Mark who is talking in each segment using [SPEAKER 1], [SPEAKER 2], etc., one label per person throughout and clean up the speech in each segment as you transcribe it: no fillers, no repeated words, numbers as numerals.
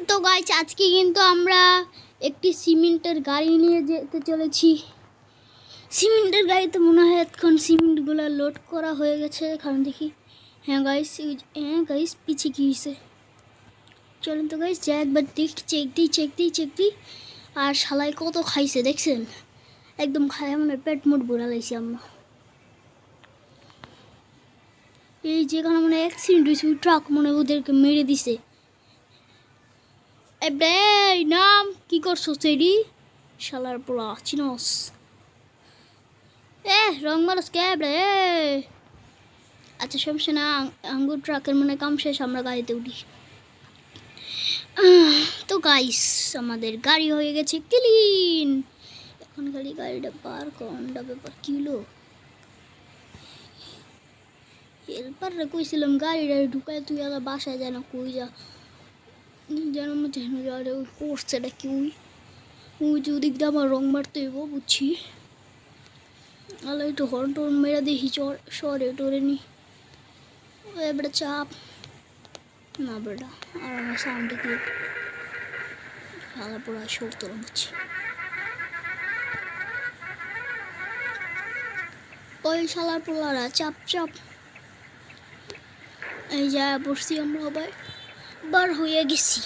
[SPEAKER 1] তো গাইস আজকে কিন্তু আমরা একটি সিমেন্টের গাড়ি নিয়ে যেতে চলেছি। সিমেন্টের গাড়িতে মনে হয় এখন সিমেন্টগুলো লোড করা হয়ে গেছে। কারণ দেখি, হ্যাঁ গাইস পিছিয়ে কি হয়েছে। চলুন তো গাইস যাই একবার দেখি, চেক দিই। আর শালাই কত খাইছে দেখছেন, একদম খায় মানে পেট মুট ভরা লাইছি আমরা। এই যেখানে মানে অ্যাক্সিডেন্ট হয়েছে ওই ট্রাক মনে ওদেরকে মেরে দিছে। নাম কি করছো সেডি শালার পোলা চিনস রং মারস কে রে। আচ্ছা সমস্যা না, আঙ্গুর ট্রাকের মানে কাম শেষ, আমরা গাড়িতে উঠি। তো গাইস আমাদের গাড়ি হয়ে গেছে ক্লিন। এখন খালি গাড়িটা পার কোনটা ব্যাপার কি হলো। হেল্পাররা কইছিলাম গাড়িটা ঢুকায় তুই আগে বাসায় যেন কই যা যেন ওই পড়ছেটা কি ওই যে ওদিক দিয়ে আমার রং মারতে হইব বুঝছি। আলো একটু হর্ন টোন মেরে দেখি সরে টোরে নি এবারে চাপ না বেটা। আর আমার সাউন্ড কি আলা পুরা সর তোলা বুঝছি। ওই শালার পোলারা চাপ এই যা পড়ছি আমরা সবাই বার হয়ে গেছি।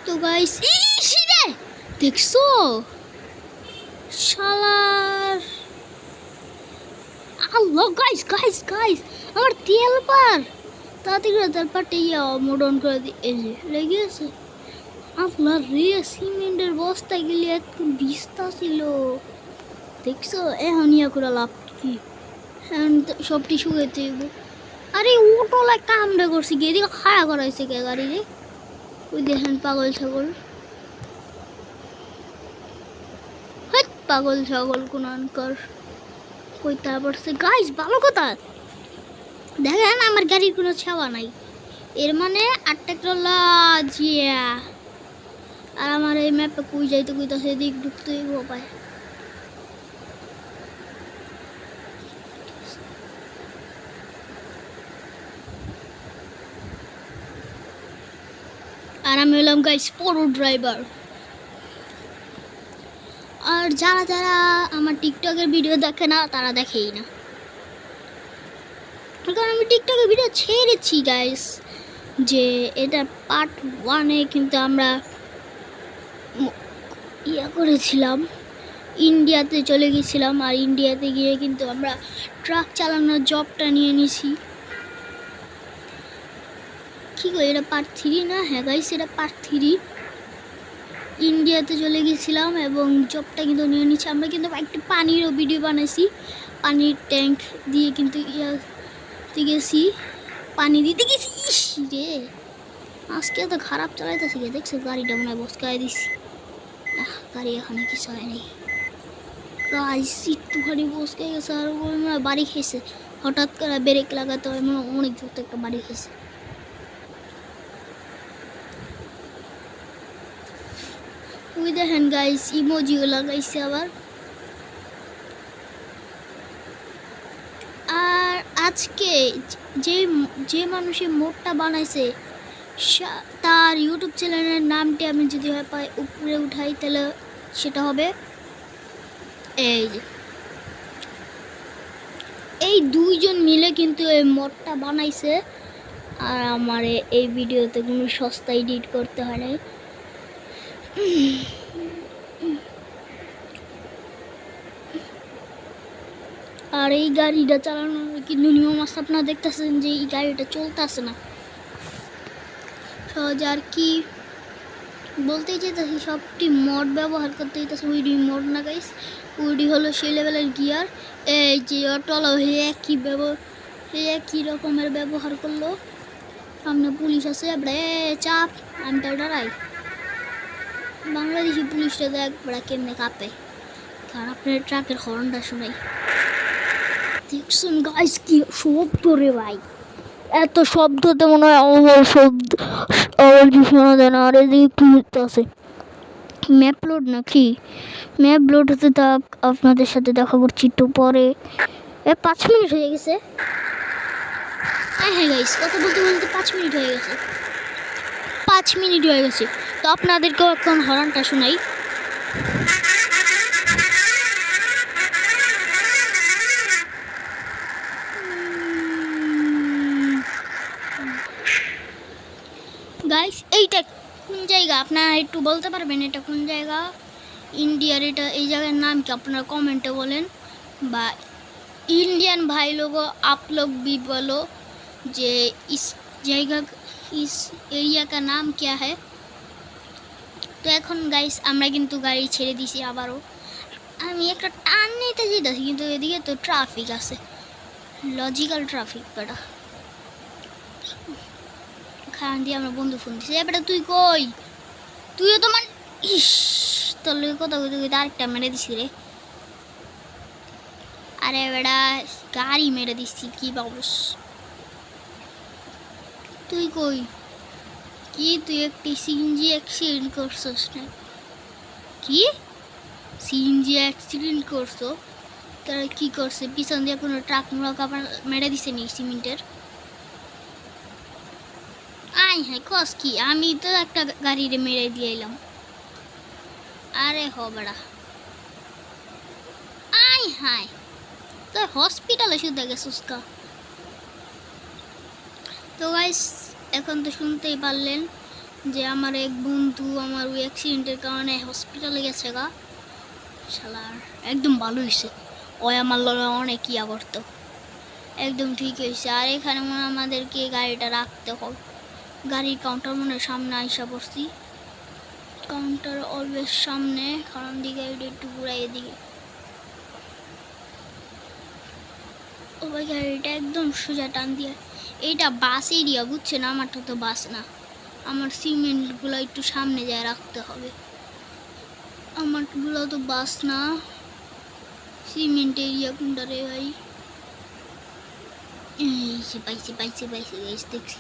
[SPEAKER 1] তো গাইস ইসিরে দেখছো শালার আল্লাহ গাইস আমার তেল পার তাড়াতাড়ি করে তেল পাটে মোডন করে এই যে লেগে আছে। আল্লাহ রে সিমেন্টের বস্তা গেলে একদম বিস্তা ছিল দেখছো। এখন ইয়া করে লাভ কি, এখন সবটি শুয়েতে আরে ওটোলা কামড়া করছি গিয়ে দিকে খাড়া করাইছে কে গাড়ি রে। ওই দেখেন পাগল ছাগল কোন আনকার কই তারপর সে গাইস ভালো কথা দেখেন আমার গাড়ির কোনো ছাওয়া নাই, এর মানে আটটা জিয়া। আর আমার এই ম্যাপে কই যাইতে কইতাছে এদিক ঢুকতে পায়। আর আমি হলাম গাইস পুরো ড্রাইভার। আর যারা আমার টিকটকের ভিডিও দেখে না তারা দেখেই না, কারণ আমি টিকটকের ভিডিও ছেড়েছি গাইস। যে এটা পার্ট 1-এ কিন্তু আমরা করেছিলাম, ইন্ডিয়াতে চলে গেছিলাম। আর ইন্ডিয়াতে গিয়ে কিন্তু আমরা ট্রাক চালানোর জবটা নিয়ে নিছি। কি গো এটা পার্ট 3 না? হ্যাঁ গাইস এটা পার্ট 3। ইন্ডিয়াতে চলে গেছিলাম এবং জবটা কিন্তু নিয়ে নিচ্ছি। আমরা কিন্তু একটি পানিরও ভিডিও বানাইছি, পানির ট্যাঙ্ক দিয়ে কিন্তু গেছি, পানি দিতে গেছি। ইস রে আজকে তো খারাপ চালাইতেছি গে দেখছো, গাড়িটা মনে হয় বসকায় দিছি। গাড়ি এখানে কিছু হয় নাই গাইস, একটুখানি বসকায় গেছে। আর মনে হয় বাড়ি খেয়েছে, হঠাৎ করে ব্রেক লাগাতে হয় মনে অনেক জোর একটা বাড়ি খেয়েছে। ওই দেখেন গাইস ইমোজিও লাগাইছে আবার। আর আজকে যে মানুষের মোডটা বানাইছে তার ইউটিউব চ্যানেলের নামটি আমি যদি হয় পাই উপরে উঠাই তাহলে সেটা হবে এই দুইজন মিলে কিন্তু এই মোডটা বানাইছে। আর আমার এই ভিডিওতে কোনো সস্তা এডিট করতে হয় না। আর এই গাড়িটা চালানোর কিন্তু নিয়ম আছে, আপনারা দেখতেছেন যে এই গাড়িটা চলতেছে না সহজ। আর কি বলতেই চাইতেছি সবটি মড ব্যবহার করতে চাইতেছে। উইডি মড না গাইস, উইডি হলো সেই লেভেলের গিয়ার। এই যে অটল একই রকমের ব্যবহার করলো। সামনে পুলিশ আছে, চাপ, আমি তো ডরাই। বাংলাদেশি পুলিশটা দেখ বড়া কেমনে কাঁপে। কারণ আপনার ট্রাকের হর্নটা শোনাই। দেখছেন গাইস কি শব্দ রে ভাই, এত শব্দতে মনে হয় আমার শব্দ আবার কি শোনা যায় না। আর এদিকে কি হতে আছে, ম্যাপ লোড নাকি? ম্যাপ লোড হতে থাক, আপনাদের সাথে দেখা করছি একটু পরে। 5 মিনিট হয়ে গেছে। হ্যাঁ গাইস, কথা বলতে বলতে 5 মিনিট হয়ে গেছে। 5 মিনিট হয়ে গেছে। তো আপনাদেরকেও এখন হর্নটা শোনাই। গাইস এইটা কোন জায়গা আপনারা একটু বলতে পারবেন? এটা কোন জায়গা ইন্ডিয়ার? এটা এই জায়গার নাম কি আপনারা কমেন্টে বলেন। বা इंडियन भाई लोगों आप लोग भी बोलो जे इस जगह इस एरिया का नाम क्या है। তো এখন গাইস আমরা কিন্তু গাড়ি ছেড়ে দিছি আবারও। আমি একটা টান নিতে যেতেছি কিন্তু এদিকে তো ট্রাফিক আছে, লজিক্যাল ট্রাফিক বেটা। খান দিয়ে আমরা বন্ধু ফোন দিছি, বেটা তুই কই? তুইও তো মানে ইস তোর লোক কথা কইতে কইতে আরেকটা মেরে দিছি রে। আরে বেটা গাড়ি মেরে দিচ্ছি কি বাবুস। তুই কই? কি তুই একটি সিএনজি অ্যাক্সিডেন্ট করছস না কি? সিএনজি অ্যাক্সিডেন্ট করছো? তারা কি করছে? পিছন দিয়ে কোনো ট্রাক মেরে দিছে নি সিমেন্টের? আই হ্যাঁ কস কি? আমি তো একটা গাড়িরে মেরে দিয়ে এলাম। আরে হ বেড়া আই হাই, তো হসপিটালে শুধু গেছিস কা? তো গাইস এখন তো শুনতেই পারলেন যে আমার এক বন্ধু আমার ওই অ্যাক্সিডেন্টের কারণে হসপিটালে গেছে গা। শালার একদম ভালো হয়েছে, ওই আমার লগে অনেক ইয়া করতো, একদম ঠিক হয়েছে। আর এখানে মনে আমাদেরকে গাড়িটা রাখতে হবে। গাড়ির কাউন্টার মনে সামনে আইসা পড়ছি, কাউন্টার অলওয়েজ সামনে। কারণ দিকে একটু ঘুরাই এদিকে। ও ভাই গাড়িটা একদম সোজা টান দিয়ে। এইটা বাস এরিয়া বুঝছেন, আমারটা তো বাস না। আমার সিমেন্টগুলো একটু সামনে যায় রাখতে হবে। আমারগুলো তো বাস না, সিমেন্ট এরিয়া কোনটা রে ভাই? পাইছি পাইছি পাইছি গাইস, দেখছি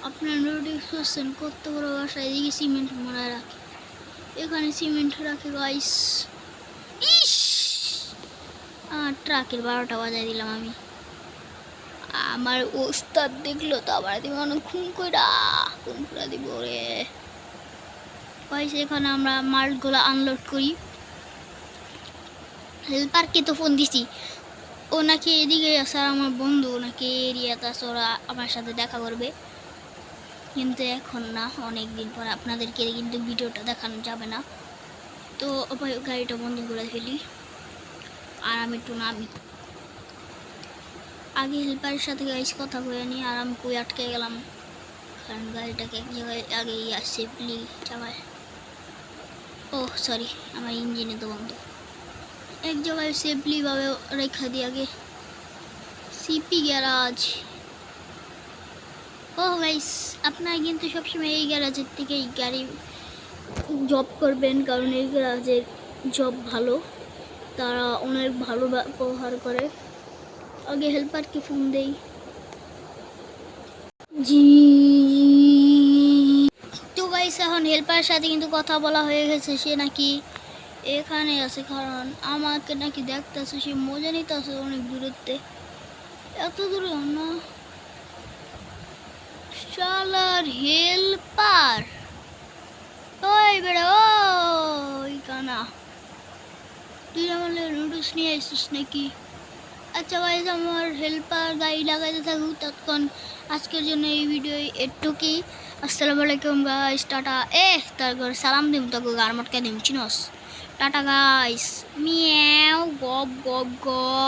[SPEAKER 1] আপনার নোটিস করছেন কত বড় বাসায় এদিকে সিমেন্ট মনে রাখে। এখানে সিমেন্ট রাখে গাইস। ইস আমার ট্রাকের 12টা বাজায় দিলাম আমি। আমার ওস্তাদ দেখলো তো আবার দিব অনেক খুন করে দিব রে গাইস। এখানে আমরা মালগুলো আনলোড করি। হেল্পারকে তো ফোন দিছি, ও নাকি এদিকে আছে। আর আমার বন্ধু নাকি এরিয়াতে আছে, ওরা আমার সাথে দেখা করবে কিন্তু এখন না, অনেক দিন পর। আপনাদেরকে কিন্তু ভিডিওটা দেখানো যাবে না। তো গাড়িটা বন্ধ করে ফেলি আর আমি একটু নামি। আগে হেল্পারের সাথে গাইস কথা কয়ে নিই। আর আমি কই আটকে গেলাম, কারণ গাড়িটাকে এক জায়গায় আগে সেফলি চালায়। ও সরি, আমার ইঞ্জিনে তো বন্ধ। এক জায়গায় সেফলিভাবে রেখা দিই আগে। CP garage. ও গাইস আপনারা কিন্তু সবসময় এই গ্যারাজের থেকেই গাড়ি জব করবেন, কারণ এই গ্যারাজের জব ভালো, তারা অনেক ভালো ব্যবহার করে। আগে হেল্পারকে ফোন দেই। জি তো গাইস এখন হেল্পারের সাথে কিন্তু কথা বলা হয়ে গেছে। সে নাকি এখানে আছে, কারণ আমাকে নাকি দেখতেছে, সে মজা নিতে আছে অনেক দূরত্বে। এত দূরে না শালার হেল্পার। ওই বেড়া ওই কানা, তুই আমার নুডলস নিয়ে আসিস নাকি? আচ্ছা গাইস আমার হেল্পার গাড়ি লাগাইতে থাকুক ততক্ষণ। আজকের জন্য এই ভিডিও এটুকুই। আসসালামু আলাইকুম গাইস, টাটা। তারপর সালাম দিম তোকে গারমটকে দিম চিনস। টাটা গাইস, মিয়াও গপ গপ গপ।